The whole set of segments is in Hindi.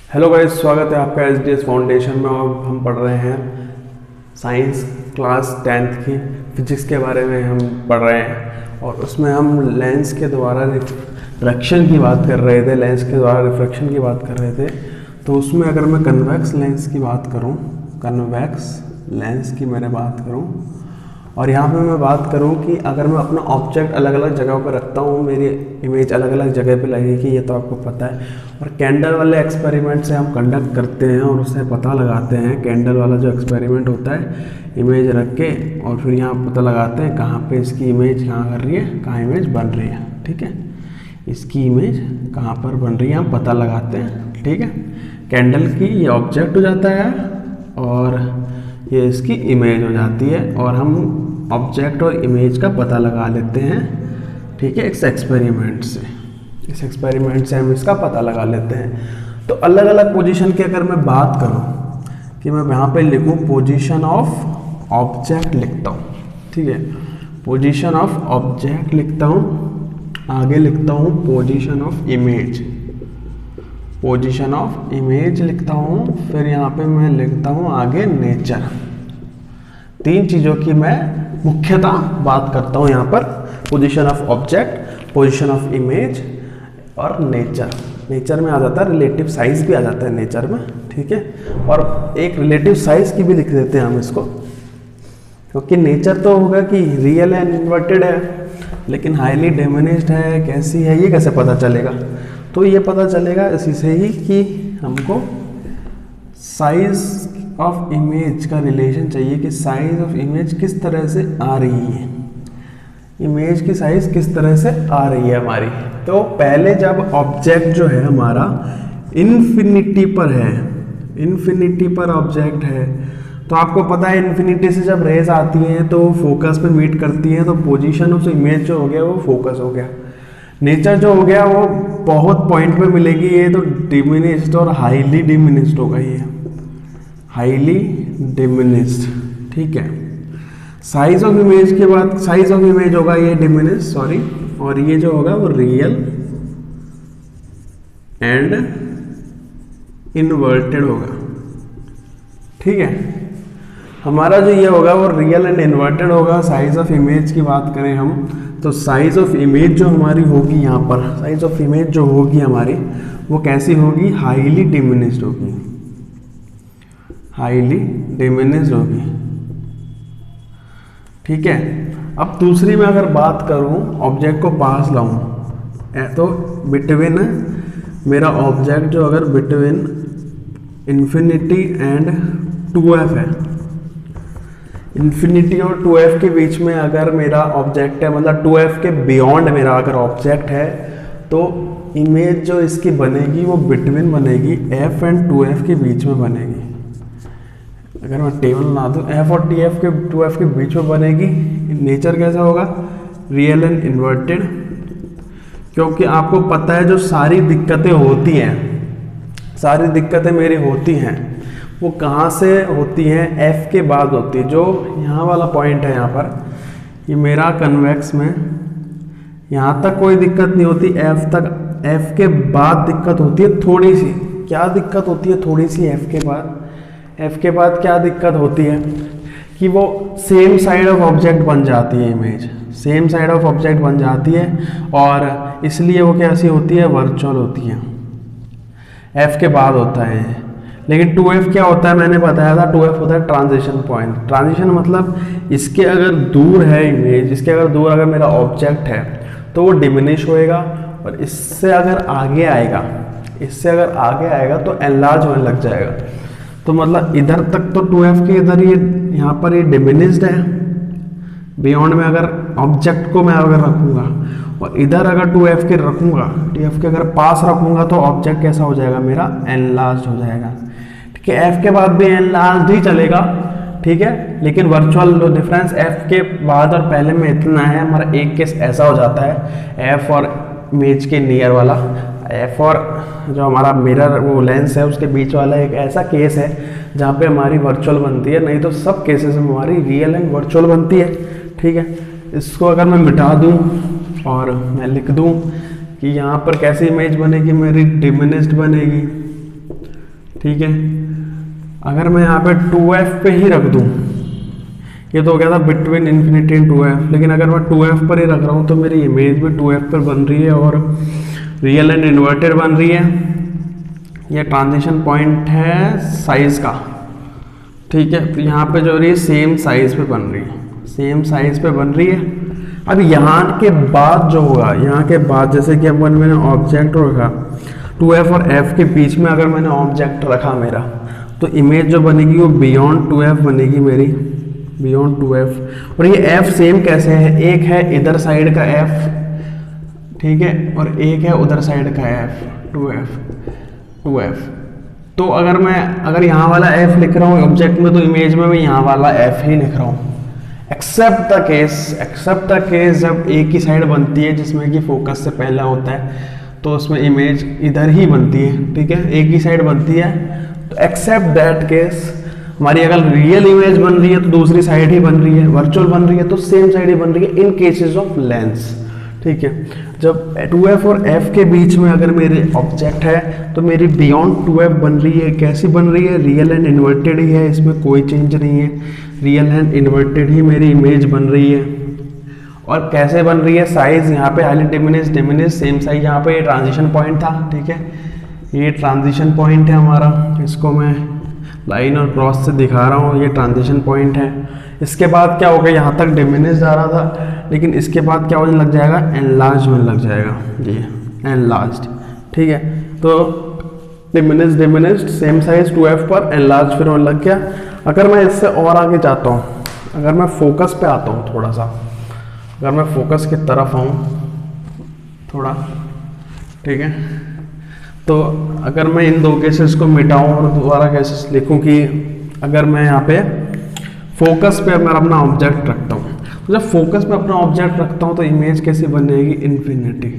हेलो गाइस, स्वागत है आपका एसडीएस फाउंडेशन में। और हम पढ़ रहे हैं साइंस क्लास 10th की फिजिक्स के बारे में हम पढ़ रहे हैं। और उसमें हम लेंस के द्वारा रिफ्रैक्शन की बात कर रहे थे। लेंस के द्वारा रिफ्रैक्शन की बात कर रहे थे। तो उसमें अगर मैं कन्वेक्स लेंस की बात करूं, कन्वेक्स लेंस की मैंने बात करूं, और यहाँ पे मैं बात करूँ कि अगर मैं अपना ऑब्जेक्ट अलग अलग जगहों पर रखता हूँ, मेरी इमेज अलग अलग जगह पे लगेगी, ये तो आपको पता है। और कैंडल वाले एक्सपेरिमेंट से हम कंडक्ट करते हैं और उससे पता लगाते हैं। कैंडल वाला जो एक्सपेरिमेंट होता है, इमेज रख के और फिर यहाँ पता लगाते हैं कहाँ पे इसकी इमेज कहाँ कर रही है, कहाँ इमेज बन रही है। ठीक है, इसकी इमेज कहाँ पर बन रही है हम पता लगाते हैं। ठीक है, कैंडल की ये ऑब्जेक्ट हो जाता है और ये इसकी इमेज हो जाती है, और हम ऑब्जेक्ट और इमेज का पता लगा लेते हैं। ठीक है, इस एक्सपेरिमेंट से हम इसका पता लगा लेते हैं। तो अलग अलग पोजीशन की अगर मैं बात करूं कि मैं यहाँ पे लिखूं पोजीशन ऑफ ऑब्जेक्ट लिखता हूँ। ठीक है, पोजीशन ऑफ ऑब्जेक्ट लिखता हूँ, आगे लिखता हूँ position of image, position of image लिखता हूँ, फिर यहाँ पे मैं लिखता हूँ आगे नेचर। तीन चीज़ों की मैं मुख्यतः बात करता हूँ यहाँ पर, position of object, position of image और नेचर। नेचर में आ जाता है रिलेटिव साइज भी आ जाता है नेचर में। ठीक है, और एक रिलेटिव साइज की भी लिख देते हैं हम इसको, क्योंकि नेचर तो होगा कि रियल एंड इन्वर्टेड है, लेकिन हाईली डिमिनिश्ड है, कैसी है, ये कैसे पता चलेगा? तो ये पता चलेगा इसी से ही कि हमको साइज ऑफ इमेज का रिलेशन चाहिए कि साइज ऑफ इमेज किस तरह से आ रही है, इमेज की साइज किस तरह से आ रही है हमारी। तो पहले जब ऑब्जेक्ट जो है हमारा इन्फिनिटी पर है, इन्फिनिटी पर ऑब्जेक्ट है, तो आपको पता है इन्फिनिटी से जब रेज आती हैं तो फोकस पे मीट करती हैं, तो पोजीशन ऑफ इमेज जो हो गया वो फोकस हो गया। नेचर जो हो गया वो बहुत पॉइंट पे मिलेगी, ये तो डिमिनिश्ड और हाईली डिमिनिश्ड होगा, ये हाईली डिमिनिश्ड। ठीक है, साइज ऑफ इमेज के बाद साइज ऑफ इमेज होगा ये डिमिनिश्ड, सॉरी, और ये जो होगा वो रियल एंड इन्वर्टेड होगा। ठीक है, हमारा जो ये होगा वो रियल एंड इन्वर्टेड होगा। साइज ऑफ इमेज की बात करें हम, तो साइज ऑफ इमेज जो हमारी होगी यहाँ पर, साइज ऑफ इमेज जो होगी हमारी वो कैसी होगी? हाईली डिमिनिश्ड होगी, हाईली डिमिनिश्ड होगी। ठीक है, अब दूसरी में अगर बात करूं, ऑब्जेक्ट को पास लाऊं, तो बिटवीन मेरा ऑब्जेक्ट जो अगर बिटवीन इन्फिनिटी एंड 2f है, इन्फिनिटी और 2f के बीच में अगर मेरा ऑब्जेक्ट है, मतलब 2f के बियॉन्ड मेरा अगर ऑब्जेक्ट है, तो इमेज जो इसकी बनेगी वो बिटवीन बनेगी f एंड 2f के बीच में बनेगी। अगर मैं टेबल बना दूँ, f और tf के 2f के बीच में बनेगी। नेचर कैसा होगा? रियल एंड इन्वर्टेड, क्योंकि आपको पता है जो सारी दिक्कतें होती हैं, सारी दिक्कतें मेरी होती हैं, वो कहाँ से होती हैं? f के बाद होती है। जो यहाँ वाला पॉइंट है, यहाँ पर ये मेरा कन्वेक्स में, यहाँ तक कोई दिक्कत नहीं होती, f तक। f के बाद दिक्कत होती है थोड़ी सी। क्या दिक्कत होती है थोड़ी सी f के बाद? f के बाद क्या दिक्कत होती है कि वो सेम साइड ऑफ ऑब्जेक्ट बन जाती है, image same side of object बन जाती है, और इसलिए वो कैसी होती है? वर्चुअल होती है। f के बाद होता है। लेकिन 2f क्या होता है? मैंने बताया था 2f होता है ट्रांजिशन पॉइंट। ट्रांजिशन मतलब इसके अगर दूर है इमेज, इसके अगर दूर अगर मेरा ऑब्जेक्ट है तो वो डिमिनिश होएगा, और इससे अगर आगे आएगा, इससे अगर आगे आएगा तो एनलार्ज होने लग जाएगा। तो मतलब इधर तक तो 2f के इधर ये यहाँ पर ये डिमिनिश्ड है, बियॉन्ड में अगर ऑब्जेक्ट को मैं अगर रखूँगा, और इधर अगर 2f के रखूँगा, 2f के अगर पास रखूँगा, तो ऑब्जेक्ट कैसा हो जाएगा? मेरा एनलार्ज हो जाएगा। ठीक है, f के बाद भी एनलार्ज ही चलेगा। ठीक है, लेकिन वर्चुअल जो डिफरेंस f के बाद और पहले में इतना है, हमारा एक केस ऐसा हो जाता है f और इमेज के नियर वाला, f और जो हमारा मिरर वो लेंस है उसके बीच वाला एक ऐसा केस है जहाँ पे हमारी वर्चुअल बनती है, नहीं तो सब केसेस में हमारी रियल एंड वर्चुअल बनती है। ठीक है, इसको अगर मैं मिटा दूँ और मैं लिख दूँ कि यहाँ पर कैसी इमेज बनेगी, मेरी डिमिनिश्ड बनेगी, ठीक है। अगर मैं यहाँ पे 2f पे ही रख दूँ, ये तो हो गया था बिटवीन इन्फिनिटी एंड 2f, लेकिन अगर मैं 2f पर ही रख रहा हूँ तो मेरी इमेज भी 2f पर बन रही है और रियल एंड इन्वर्टेड बन रही है। ये ट्रांजिशन पॉइंट है साइज का, ठीक है। तो यहाँ पे जो रही है सेम साइज पे बन रही है, सेम साइज पे बन रही है। अब यहाँ के बाद जो होगा, यहाँ के बाद जैसे कि अपन मैंने ऑब्जेक्ट रखा 2f और f के बीच में, अगर मैंने ऑब्जेक्ट रखा मेरा, तो इमेज जो बनेगी वो बियॉन्ड 2f बनेगी मेरी, बियॉन्ड 2f। और ये f सेम कैसे है, एक है इधर साइड का f, ठीक है, और एक है उधर साइड का f, 2f। तो अगर यहाँ वाला f लिख रहा हूँ ऑब्जेक्ट में, तो इमेज में मैं यहाँ वाला f ही लिख रहा हूँ। एक्सेप्ट द केस जब एक ही साइड बनती है जिसमें कि फोकस से पहला होता है, तो उसमें इमेज इधर ही बनती है, ठीक है, एक ही साइड बनती है। तो एक्सेप्ट दैट केस, हमारी अगर रियल इमेज बन रही है तो दूसरी साइड ही बन रही है, वर्चुअल बन रही है तो सेम साइड ही बन रही है इन केसेस ऑफ लेंस, ठीक है। जब 2f और f के बीच में अगर मेरे ऑब्जेक्ट है तो मेरी बियॉन्ड 2f बन रही है। कैसी बन रही है, रियल एंड इन्वर्टेड ही है, इसमें कोई चेंज नहीं है, रियल एंड इन्वर्टेड ही मेरी इमेज बन रही है। और कैसे बन रही है, साइज यहाँ पे हाईली डिमिनिश सेम साइज, यहाँ पे ये ट्रांजिशन पॉइंट था, ठीक है, ये ट्रांजिशन पॉइंट है हमारा, इसको मैं लाइन और क्रॉस से दिखा रहा हूँ, ये ट्रांजिशन पॉइंट है। इसके बाद क्या होगा, यहाँ तक डिमिनिश जा रहा था, लेकिन इसके बाद क्या होने लग जाएगा, एनलार्ज होने लग जाएगा, ये एनलार्ज, ठीक है। तो डिमिनिश्ड सेम साइज 2f पर एनलार्ज फिर होने लग गया। अगर मैं इससे और आगे जाता हूँ, अगर मैं फोकस पे आता हूँ थोड़ा सा, अगर मैं फोकस की तरफ आऊँ थोड़ा, ठीक है, तो अगर मैं इन दो केसेस को मिटाऊं और दोबारा केसेस लिखूं कि अगर मैं यहाँ पे फोकस पे मैं अपना ऑब्जेक्ट रखता हूँ, तो जब फोकस पे अपना ऑब्जेक्ट रखता हूँ तो इमेज कैसे बनेगी, इन्फिनिटी।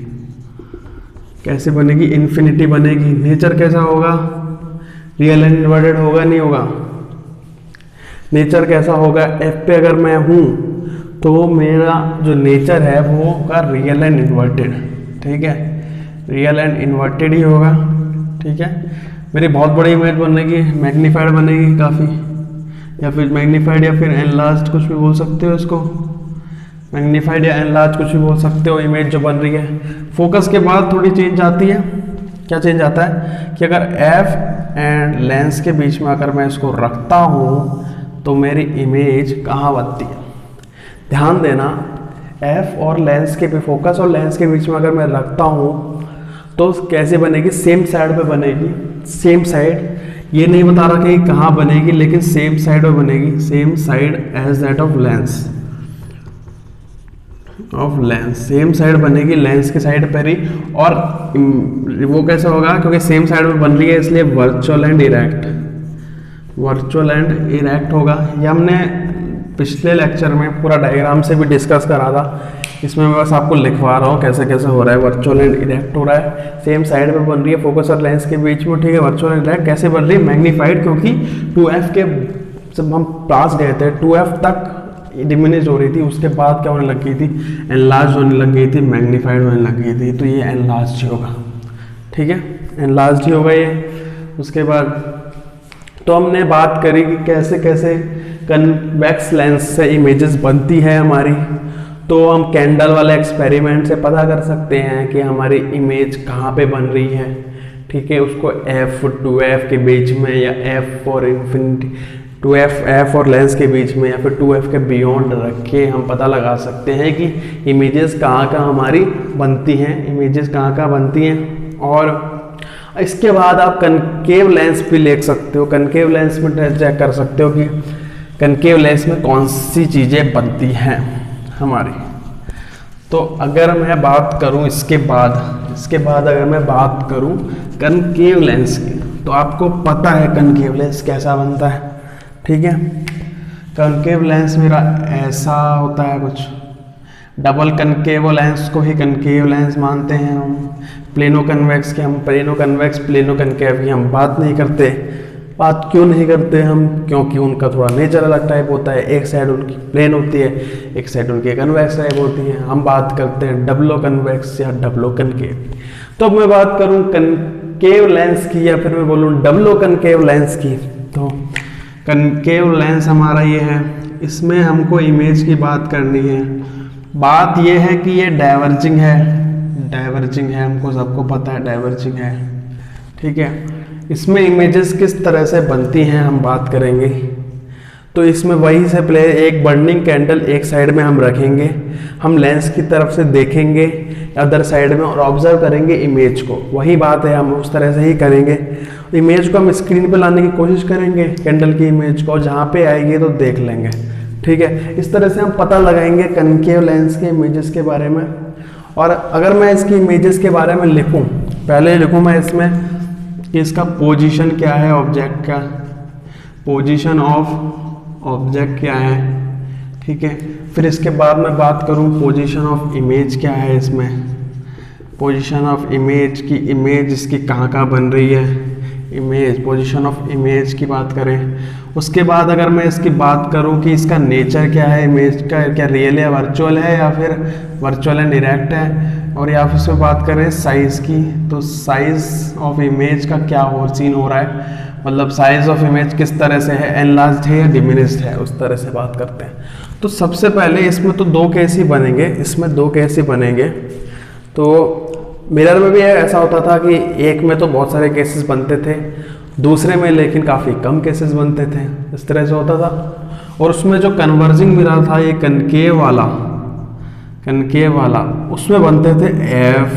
कैसे बनेगी, इन्फिनिटी बनेगी। नेचर कैसा होगा, रियल एंड इन्वर्टेड होगा, नहीं होगा। नेचर कैसा होगा, f पे अगर मैं हूँ तो मेरा जो नेचर है वो होगा रियल एंड इन्वर्टेड, ठीक है, रियल एंड इन्वर्टेड ही होगा, ठीक है। मेरी बहुत बड़ी इमेज बनेगी, मैग्नीफाइड बनेगी काफ़ी, या फिर मैग्नीफाइड या फिर एनलार्ज, कुछ भी बोल सकते हो इसको, मैग्नीफाइड या एनलार्ज कुछ भी बोल सकते हो, इमेज जो बन रही है। फोकस के बाद थोड़ी चेंज आती है, क्या चेंज आता है कि अगर f एंड लेंस के बीच में अगर मैं इसको रखता हूँ तो मेरी इमेज कहाँ बनती है, ध्यान देना, f और लेंस के भी, फोकस और लेंस के बीच में अगर मैं रखता हूँ तो कैसे बनेगी, सेम साइड पे बनेगी, सेम साइड, ये नहीं बता रहा कि कहाँ बनेगी, लेकिन सेम साइड पे बनेगी, same side as that of lens, same side बनेगी लेंस के साइड पर ही। और वो कैसे होगा, क्योंकि सेम साइड में बन रही है इसलिए वर्चुअल एंड इरेक्ट होगा। ये हमने पिछले लेक्चर में पूरा डायग्राम से भी डिस्कस करा था, इसमें मैं बस आपको लिखवा रहा हूँ कैसे कैसे हो रहा है, वर्चुअल एंड इरेक्ट हो रहा है, सेम साइड पे बन रही है फोकस और लेंस के बीच में, ठीक है। वर्चुअल एंड इरेक्ट कैसे बन रही है, मैग्नीफाइड, क्योंकि 2f के जब हम पास गए थे 2f तक डिमिनिश हो रही थी, उसके बाद क्या होने लग गई थी, एनलार्ज होने लग गई थी, मैग्नीफाइड होने लग गई थी, तो ये एनलार्ज ही होगा, ठीक है, एनलार्ज ही होगा ये। उसके बाद तो हमने बात करी कि कैसे कैसे कन्वेक्स लेंस से इमेजेस बनती है हमारी। तो हम कैंडल वाले एक्सपेरिमेंट से पता कर सकते हैं कि हमारी इमेज कहाँ पे बन रही है, ठीक है। उसको f 2f के बीच में, या f और इन्फिनिटी 2f और लेंस के बीच में, या फिर 2f के बियॉन्ड रख के हम पता लगा सकते हैं कि इमेजेस कहाँ कहाँ हमारी बनती हैं, इमेजेस कहाँ कहाँ बनती हैं। और इसके बाद आप कनकेव लेंस भी ले सकते हो, कनकेव लेंस में चेक कर सकते हो कि कनकेव लेंस में कौन सी चीज़ें बनती हैं हमारी। तो अगर मैं बात करूं इसके बाद अगर मैं बात करूं कनकेव लेंस की, तो आपको पता है कनकेव लेंस कैसा बनता है, ठीक है। कनकेव लेंस मेरा ऐसा होता है कुछ, डबल कनकेव लेंस को ही कनकेव लेंस मानते हैं हम। प्लेनो कन्वेक्स की हम प्लेनो कनकेव की हम बात नहीं करते। बात क्यों नहीं करते हम, क्योंकि उनका थोड़ा नेचर अलग टाइप होता है, एक साइड उनकी प्लेन होती है, एक साइड उनकी कन्वेक्स टाइप होती है। हम बात करते हैं डबलो कन्वेक्स या डबलो कनकेव। तो अब मैं बात करूं कनकेव लेंस की, या फिर मैं बोलूँ डबलो कनकेव लेंस की, तो कनकेव लेंस हमारा ये है, इसमें हमको इमेज की बात करनी है। बात ये है कि ये डाइवर्जिंग है, डाइवर्जिंग है, हमको सबको पता है डाइवर्जिंग है, ठीक है। इसमें इमेजेस किस तरह से बनती हैं हम बात करेंगे। तो इसमें वही से प्ले, एक बर्निंग कैंडल एक साइड में हम रखेंगे, हम लेंस की तरफ से देखेंगे अदर साइड में और ऑब्जर्व करेंगे इमेज को। वही बात है, हम उस तरह से ही करेंगे। इमेज को हम स्क्रीन पे लाने की कोशिश करेंगे, कैंडल की इमेज को, जहाँ पे आएगी तो देख लेंगे, ठीक है। इस तरह से हम पता लगाएंगे कनकेव लेंस के इमेजेस के बारे में। और अगर मैं इसकी इमेजेस के बारे में लिखूँ, पहले लिखूँ मैं इसमें कि इसका पोजीशन क्या है ऑब्जेक्ट का, पोजीशन ऑफ ऑब्जेक्ट क्या है, ठीक है। फिर इसके बाद मैं बात करूं पोजीशन ऑफ इमेज क्या है, इसमें पोजीशन ऑफ इमेज की, इमेज इसकी कहाँ कहाँ बन रही है, इमेज, पोजीशन ऑफ इमेज की बात करें। उसके बाद अगर मैं इसकी बात करूं कि इसका नेचर क्या है, इमेज का क्या रियल है, वर्चुअल है, या फिर वर्चुअल एंड डायरेक्ट है, और या फिर उसमें बात करें साइज़ की, तो साइज़ ऑफ इमेज का क्या सीन हो रहा है, मतलब साइज ऑफ इमेज किस तरह से है, एनलार्ज्ड है या डिमिनिश्ड है, उस तरह से बात करते हैं। तो सबसे पहले इसमें तो दो केस ही बनेंगे, इसमें दो केस ही बनेंगे। तो मिरर में भी ऐसा होता था कि एक में तो बहुत सारे केसेस बनते थे, दूसरे में लेकिन काफ़ी कम केसेस बनते थे, इस तरह से होता था। और उसमें जो कन्वर्जिंग मिरर था, ये कनकेव वाला, उसमें बनते थे F,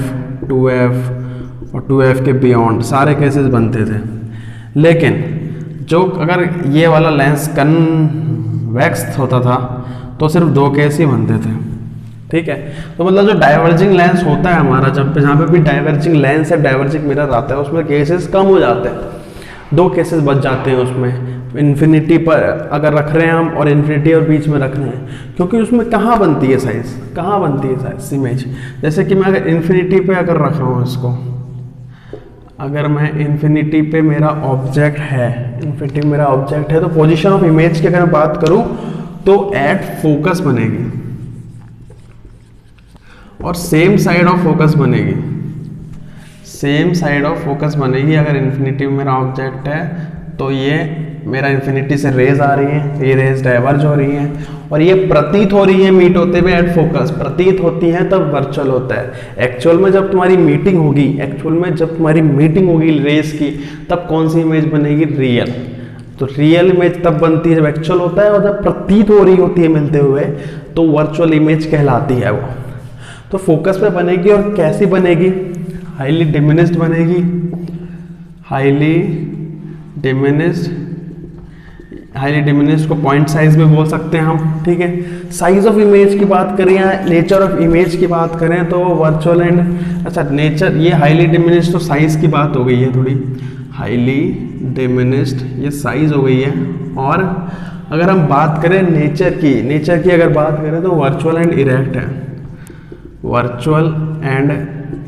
2F और 2F के बियॉन्ड सारे केसेस बनते थे। लेकिन जो अगर ये वाला लेंस कन्वेक्स होता था तो सिर्फ दो केस ही बनते थे, ठीक है। तो मतलब जो डाइवर्जिंग लेंस होता है हमारा, जब जहाँ पे भी डाइवर्जिंग लेंस है, डाइवर्जिंग मिरर आता है, उसमें केसेस कम हो जाते हैं, दो केसेस बच जाते हैं उसमें। इन्फिनिटी पर अगर रख रहे हैं हम और इन्फिनिटी और बीच में रख रहे हैं, क्योंकि उसमें कहाँ बनती है साइज, कहाँ बनती है साइज इमेज। जैसे कि मैं अगर इन्फिनिटी पे अगर रख रहा हूँ इसको, अगर मैं इन्फिनिटी पे मेरा ऑब्जेक्ट है, इन्फिनिटी मेरा ऑब्जेक्ट है, तो पोजीशन ऑफ इमेज की अगर मैं बात करूं तो एट फोकस बनेगी और सेम साइड ऑफ फोकस बनेगी, सेम साइड ऑफ फोकस बनेगी। अगर इन्फिनिटी में मेरा ऑब्जेक्ट है तो ये मेरा इन्फिनिटी से रेज आ रही है, ये रेज डाइवर्ज हो रही हैं और ये प्रतीत हो रही है मीट होते हुए एट फोकस, प्रतीत होती हैं तब वर्चुअल होता है। एक्चुअल में जब तुम्हारी मीटिंग होगी, एक्चुअल में जब तुम्हारी मीटिंग होगी रेज की, तब कौन सी इमेज बनेगी, रियल। तो रियल इमेज तब बनती है जब एक्चुअल होता है, और जब प्रतीत हो रही होती है मिलते हुए तो वर्चुअल इमेज कहलाती है वो। तो फोकस पे बनेगी और कैसी बनेगी, हाईली डिमिनिश्ड बनेगी, हाईली डिमिनिश्ड, हाईली डिमिनिश्ड को पॉइंट साइज में बोल सकते हैं हम, ठीक है। साइज ऑफ इमेज की बात करें या नेचर ऑफ इमेज की बात करें तो वर्चुअल एंड, अच्छा नेचर, ये हाईली डिमिनिश्ड तो साइज की बात हो गई है थोड़ी, हाईली डिमिनिश्ड ये साइज हो गई है। और अगर हम बात करें नेचर की अगर बात करें तो वर्चुअल एंड इरेक्ट है, वर्चुअल एंड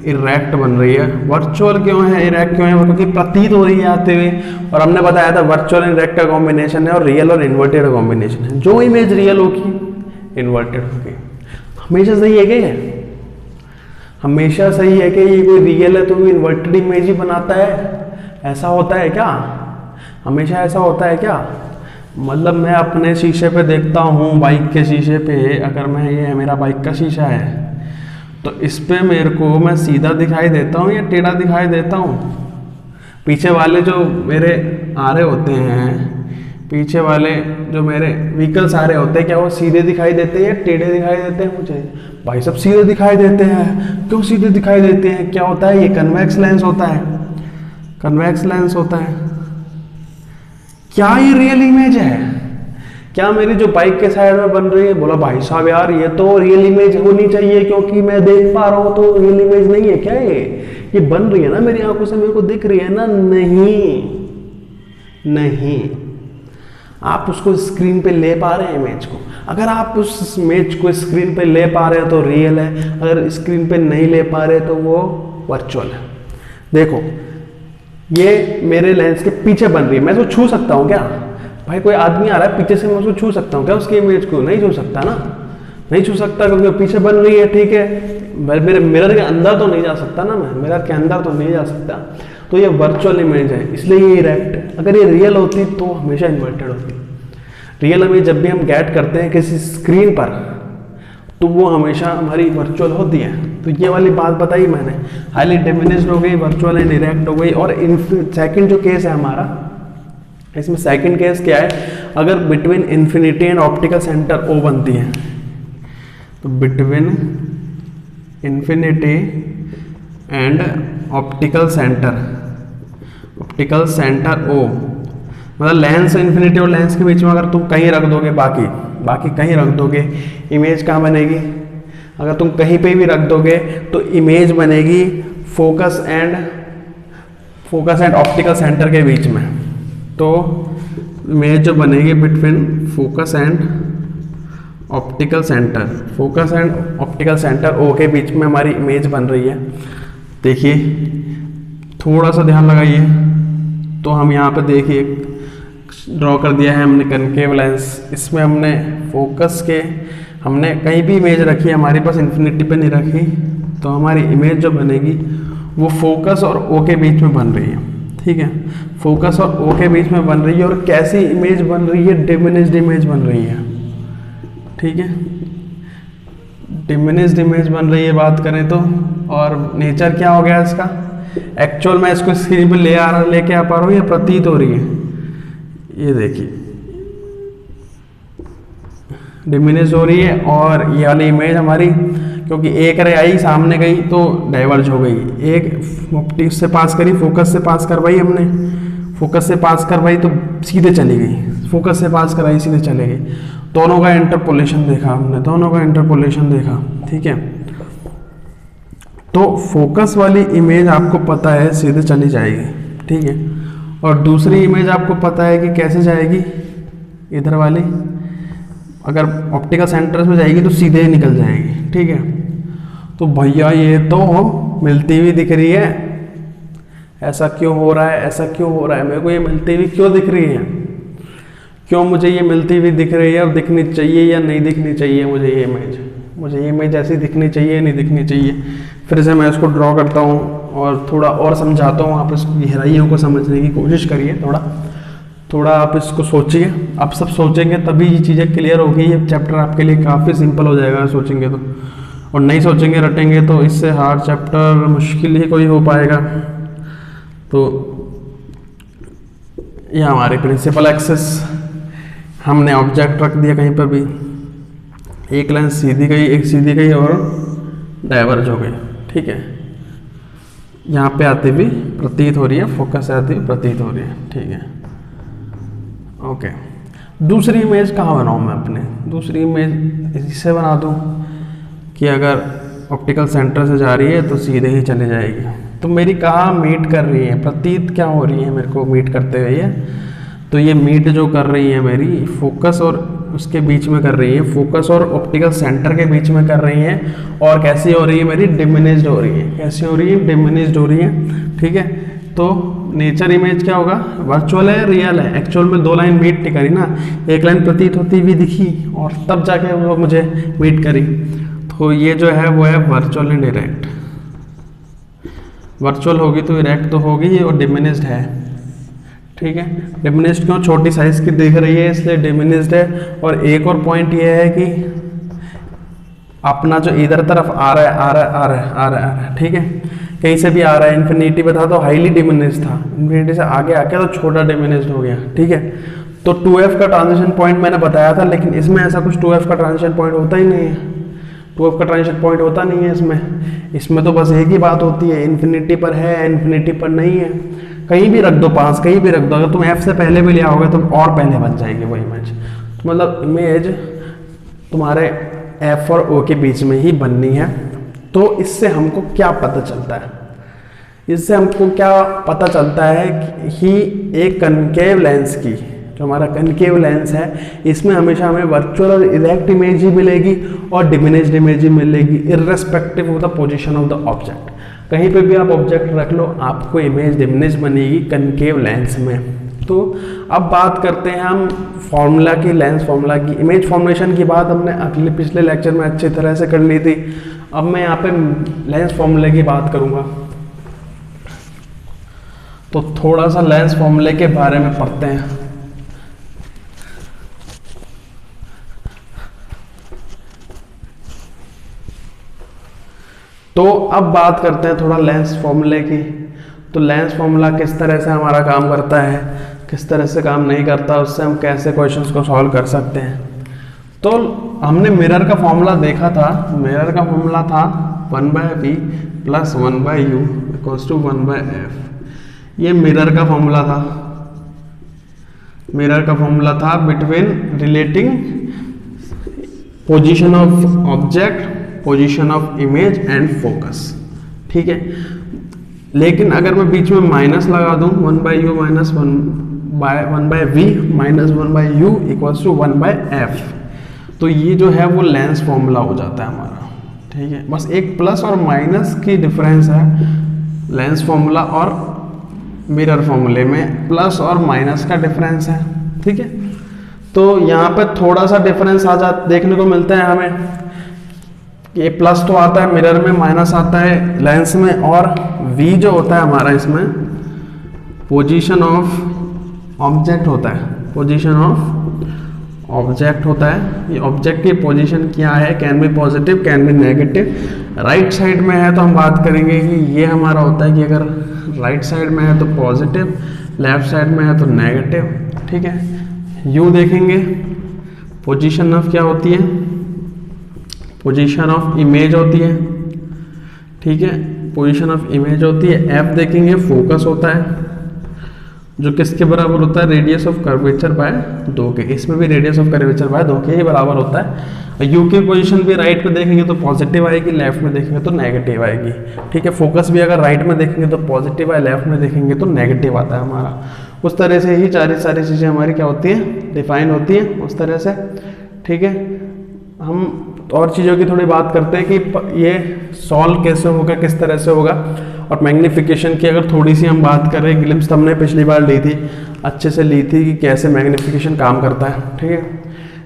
इरेक्ट बन रही है। वर्चुअल क्यों है, इरेक्ट क्यों है, क्योंकि प्रतीत हो रही है आते हुए, और हमने बताया था वर्चुअल एंड इरेक्ट का कॉम्बिनेशन है और रियल और इन्वर्टेड कॉम्बिनेशन है। जो इमेज रियल होगी इन्वर्टेड होगी, हमेशा सही है क्या ये, हमेशा सही है कि ये कोई रियल है तो वो इन्वर्टेड इमेज ही बनाता है, ऐसा होता है क्या, हमेशा ऐसा होता है क्या। मतलब मैं अपने शीशे पे देखता हूँ, बाइक के शीशे पे, अगर मैं, ये मेरा बाइक का शीशा है तो इस पे मेरे को मैं सीधा दिखाई देता हूँ या टेढ़ा दिखाई देता हूँ, पीछे वाले जो मेरे आ रहे होते हैं, पीछे वाले जो मेरे व्हीकल्स आ रहे होते हैं, क्या वो सीधे दिखाई देते हैं या टेढ़े दिखाई देते हैं मुझे, भाई सब सीधे दिखाई देते हैं। क्यों सीधे दिखाई देते हैं, क्या होता है, ये कन्वेक्स लेंस होता है, कन्वेक्स लेंस होता है। क्या ये रियल इमेज है, क्या मेरी जो बाइक के साइड में बन रही है, बोला भाई साहब यार ये तो रियल इमेज होनी चाहिए क्योंकि मैं देख पा रहा हूँ, तो रियल इमेज नहीं है क्या, ये बन रही है ना मेरी आंखों से, मेरे को दिख रही है ना, नहीं, आप उसको स्क्रीन पे ले पा रहे हैं इमेज को। अगर आप उस इमेज को स्क्रीन पे ले पा रहे हैं तो रियल है, अगर स्क्रीन पे नहीं ले पा रहे तो वो वर्चुअल है। देखो ये मेरे लेंस के पीछे बन रही है, मैं इसको छू सकता हूँ क्या, भाई कोई आदमी आ रहा है पीछे से, मैं उसको छू सकता हूँ क्या, उसकी इमेज को नहीं छू सकता ना, नहीं छू सकता क्योंकि पीछे बन रही है, ठीक है। मेरे मिरर के अंदर तो नहीं जा सकता ना, मैं मिरर के अंदर तो नहीं जा सकता। तो तो ये वर्चुअल इमेज है, इसलिए ये इरेक्ट है। अगर ये रियल होती तो हमेशा इन्वर्टेड होती। रियल इमेज जब भी हम गेट करते हैं किसी स्क्रीन पर तो वो हमेशा हमारी वर्चुअल होती है। तो ये वाली बात बताई मैंने, हाईली डिमिनिश्ड हो गई, वर्चुअल एंड इरेक्ट हो गई। और सेकंड जो केस है हमारा, इसमें सेकंड केस क्या है, अगर between infinity and optical centre O बनती है, तो between infinity and optical centre O, मतलब लेंस इन्फिनिटी और लेंस के बीच में अगर तुम कहीं रख दोगे, बाकी कहीं रख दोगे, इमेज कहाँ बनेगी? अगर तुम कहीं पे भी रख दोगे तो इमेज बनेगी फोकस एंड ऑप्टिकल सेंटर के बीच में। तो इमेज जो बनेगी between focus and optical centre O के बीच में हमारी इमेज बन रही है। देखिए थोड़ा सा ध्यान लगाइए, तो हम यहाँ पे देखिए ड्रॉ कर दिया है हमने कनकेव लेंस। इसमें हमने फोकस के हमने कहीं भी इमेज रखी है, हमारे पास इन्फिनिटी पे नहीं रखी, तो हमारी इमेज जो बनेगी वो फोकस और ओ के बीच में बन रही है। ठीक है, फोकस और ओ के बीच में बन रही है। और कैसी इमेज बन रही है? डिमिनिश्ड इमेज बन रही है। ठीक है, डिमिनिश्ड इमेज बन रही है बात करें तो। और नेचर क्या हो गया इसका? एक्चुअल मैं इसको स्क्रीन पे लेके आ पा रहा हूँ, ये प्रतीत हो रही है। ये देखिए डिमिनिश हो रही है। और ये वाली इमेज हमारी, क्योंकि एक रे आई सामने गई तो डाइवर्ज हो गई, एक ऑप्टिक से पास करी, फोकस से पास करवाई हमने, फोकस से पास करवाई तो सीधे चली गई, फोकस से पास कराई सीधे चले गई। दोनों का इंटरपोलेशन देखा हमने, ठीक है। तो फोकस वाली इमेज आपको पता है सीधे चली जाएगी, ठीक है। और दूसरी इमेज आपको पता है कि कैसे जाएगी, इधर वाली अगर ऑप्टिकल सेंटर में जाएगी तो सीधे ही निकल जाएगी, ठीक है। तो भैया ये तो मिलती हुई दिख रही है, ऐसा क्यों हो रहा है, मेरे को ये मिलती हुई क्यों दिख रही है, क्यों मुझे ये मिलती हुई दिख रही है, अब दिखनी चाहिए या नहीं दिखनी चाहिए मुझे ये इमेज ऐसी दिखनी चाहिए नहीं दिखनी चाहिए। फिर से मैं इसको ड्रॉ करता हूँ और थोड़ा और समझाता हूँ, आप इसको गहराइयों को समझने की कोशिश करिए, थोड़ा आप इसको सोचिए। आप सब सोचेंगे तभी ये चीज़ें क्लियर होगी, ये चैप्टर आपके लिए काफ़ी सिंपल हो जाएगा सोचेंगे तो, और नहीं सोचेंगे रटेंगे तो इससे हार्ड चैप्टर मुश्किल ही कोई हो पाएगा। तो ये हमारे प्रिंसिपल एक्सेस, हमने ऑब्जेक्ट रख दिया कहीं पर भी, एक लाइन सीधी गई, एक सीधी गई और डाइवर्ज हो गई, ठीक है। यहाँ पे आते भी प्रतीत हो रही है, फोकस से आती हुई प्रतीत हो रही है, ठीक है, ओके। दूसरी इमेज कहाँ बनाऊँ मैं अपने, दूसरी इमेज इससे बना दूँ कि अगर ऑप्टिकल सेंटर से जा रही है तो सीधे ही चले जाएगी। तो मेरी कहाँ मीट कर रही है, प्रतीत क्या हो रही है मेरे को मीट करते हुए ये, तो ये मीट जो कर रही है मेरी फोकस और उसके बीच में कर रही है, फोकस और ऑप्टिकल सेंटर के बीच में कर रही है। और कैसी हो रही है मेरी, डिमिनिश्ड हो रही है। कैसी हो रही है, डिमिनिश्ड हो रही है, ठीक है। तो नेचर इमेज क्या होगा, वर्चुअल है रियल है, एक्चुअल में दो लाइन मीट नहीं करी ना, एक लाइन प्रतीत होती हुई दिखी और तब जाके वो मुझे मीट करी। तो ये जो है वो है वर्चुअल एंड इरेक्ट। वर्चुअल होगी तो इरेक्ट तो होगी और डिमिनिश्ड है, ठीक है। डिमिनिश्ड क्यों, छोटी साइज की दिख रही है इसलिए डिमिनिश्ड है। और एक और पॉइंट ये है कि अपना जो इधर तरफ आ रहा है, ठीक है, कहीं से भी आ रहा है, इन्फिनिटी पे था तो हाईली डिमिनिश्ड था, इन्फिनिटी से आगे आके तो छोटा डिमिनिश्ड हो गया, ठीक है। तो 2f का ट्रांजिशन पॉइंट मैंने बताया था, लेकिन इसमें ऐसा कुछ 2f का ट्रांजिशन पॉइंट होता ही नहीं है, 2f का ट्रांजिशन पॉइंट होता नहीं है इसमें तो बस एक ही बात होती है, इन्फिनिटी पर है, इन्फिनिटी पर नहीं है। कहीं भी रख दो पास, कहीं भी रख दो, अगर तुम f से पहले भी ले आओगे तो और पहले बन जाएगी वो इमेज। तो मतलब इमेज तुम्हारे f और o के बीच में ही बननी है। तो इससे हमको क्या पता चलता है, इससे हमको क्या पता चलता है कि एक कनकेव लेंस की, जो हमारा कनकेव लेंस है, इसमें हमेशा हमें वर्चुअल और इरेक्ट इमेज ही मिलेगी और डिमिनिश्ड इमेज ही मिलेगी, irrespective of the position of the object. कहीं पे भी आप ऑब्जेक्ट रख लो, आपको इमेज डिमिनिश्ड बनेगी कनकेव लेंस में। तो अब बात करते हैं हम फॉर्मूला की, लेंस फॉर्मूला की। इमेज फॉर्मुलेशन की बात हमने पिछले लेक्चर में अच्छी तरह से कर ली थी। अब मैं यहाँ पे लेंस फॉर्मूले की बात करूँगा। तो थोड़ा सा लेंस फॉर्मूले के बारे में पढ़ते हैं। तो अब बात करते हैं थोड़ा लेंस फॉर्मूले की। तो लेंस फॉर्मूला किस तरह से हमारा काम करता है, किस तरह से काम नहीं करता, उससे हम कैसे क्वेश्चंस को सॉल्व कर सकते हैं। तो हमने मिरर का फॉर्मूला देखा था। मिरर का फॉर्मूला था 1/v + 1/u = 1/f। ये मिरर का फॉर्मूला था। मिरर का फॉर्मूला था between relating position of object, position of image and focus. ठीक है, लेकिन अगर मैं बीच में माइनस लगा दूं 1/u - 1/v - 1/u = 1/f, तो ये जो है वो लेंस फॉर्मूला हो जाता है हमारा। ठीक है, बस एक प्लस और माइनस की डिफरेंस है लेंस फॉर्मूला और मिरर फॉर्मूले में, प्लस और माइनस का डिफरेंस है। ठीक है, तो यहाँ पे थोड़ा सा डिफरेंस देखने को मिलता है हमें। ये प्लस तो आता है मिरर में, माइनस आता है लेंस में, और v जो होता है हमारा इसमें पोजीशन ऑफ ऑब्जेक्ट होता है। पोजीशन ऑफ ऑब्जेक्ट होता है। ये ऑब्जेक्ट की पोजीशन क्या है, can be positive, can be negative. Right side में है तो हम बात करेंगे कि ये हमारा होता है कि अगर राइट साइड में है तो पॉजिटिव, लेफ्ट साइड में है तो नेगेटिव। ठीक है, u देखेंगे पोजीशन ऑफ क्या होती है, पोजीशन ऑफ इमेज होती है। ठीक है, पोजीशन ऑफ इमेज होती है। f देखेंगे फोकस होता है, जो किसके बराबर होता है, रेडियस ऑफ कर्वेचर बाय 2 के। इसमें भी रेडियस ऑफ कर्वेचर बाय 2 के ही बराबर होता है। u की पोजीशन भी राइट पे देखेंगे तो पॉजिटिव आएगी, लेफ्ट में देखेंगे तो नेगेटिव आएगी। ठीक है, फोकस भी अगर राइट में देखेंगे तो पॉजिटिव है, लेफ्ट में देखेंगे तो नेगेटिव आता है हमारा। उस तरह से ही सारी चीज़ें हमारी क्या होती हैं, डिफाइन होती हैं उस तरह से। ठीक है, हम और चीज़ों की थोड़ी बात करते हैं कि ये सॉल्व कैसे होगा, किस तरह से होगा। और मैग्नीफिकेशन की अगर थोड़ी सी हम बात करें, ग्लिम्स हमने पिछली बार ली थी, अच्छे से ली थी कि कैसे मैग्नीफिकेशन काम करता है। ठीक है,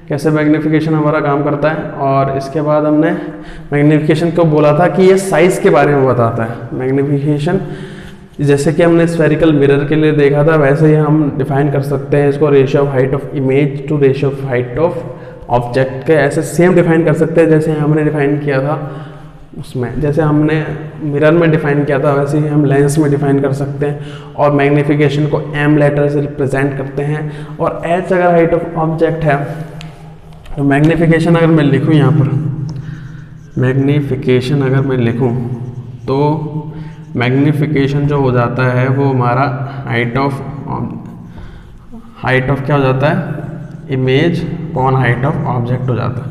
कैसे मैग्नीफिकेशन हमारा काम करता है। और इसके बाद हमने मैग्नीफिकेशन को बोला था कि ये साइज़ के बारे में बताता है। मैग्नीफिकेशन जैसे कि हमने स्फेरिकल मिरर के लिए देखा था, वैसे ही हम डिफाइन कर सकते हैं इसको ratio of height of image to ratio of height of object के। ऐसे सेम डिफाइन कर सकते हैं जैसे हमने डिफाइन किया था उसमें, जैसे हमने मिरर में डिफाइन किया था वैसे ही हम लेंस में डिफाइन कर सकते हैं। और मैग्नीफिकेशन को m लेटर से रिप्रेजेंट करते हैं। और h अगर हाइट ऑफ ऑब्जेक्ट है तो मैग्नीफिकेशन अगर मैं लिखूँ यहाँ पर, मैग्नीफिकेशन अगर मैं लिखूँ तो मैग्नीफिकेशन जो हो जाता है वो हमारा हाइट ऑफ क्या हो जाता है, image upon height of object हो जाता है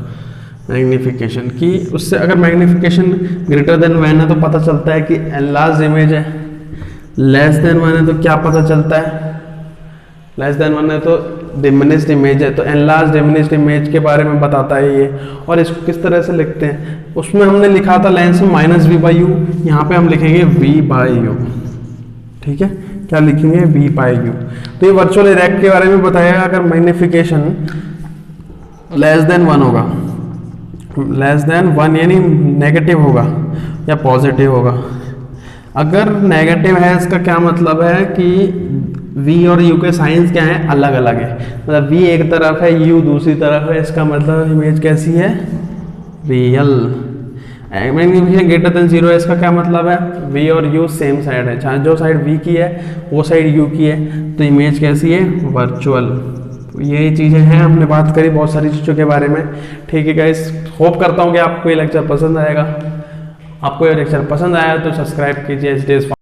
मैग्नीफिकेशन की। उससे अगर मैग्नीफिकेशन ग्रेटर देन 1 है तो पता चलता है कि एनलार्ज इमेज है, लेस देन 1 है तो क्या पता चलता है, लेस देन 1 है तो डिमिनिश्ड इमेज है। तो एनलार्ज डिमिनिश्ड इमेज के बारे में बताता है ये। और इसको किस तरह से लिखते हैं, उसमें हमने लिखा था लेंस में -v/u, यहाँ पे हम लिखेंगे v/u। ठीक है, क्या लिखेंगे, v/u। तो ये वर्चुअल इरेक्ट के बारे में बताया। अगर मैग्नीफिकेशन लेस देन 1 होगा, लेस देन 1 यानी नेगेटिव होगा या पॉजिटिव होगा। अगर नेगेटिव है इसका क्या मतलब है कि v और u के साइंस क्या हैं, अलग अलग है। मतलब v एक तरफ है, u दूसरी तरफ है, इसका मतलब इमेज कैसी है, रियल। मैग्नीफिकेशन ग्रेटर देन 0 है, इसका क्या मतलब है, v और u सेम साइड है, चाहे जो साइड v की है वो साइड u की है, तो इमेज कैसी है, वर्चुअल। ये चीज़ें हैं, हमने बात करी बहुत सारी चीज़ों के बारे में। ठीक है गाइस, होप करता हूँ कि आपको ये लेक्चर पसंद आएगा। आपको ये लेक्चर पसंद आया तो सब्सक्राइब कीजिए एचडीएस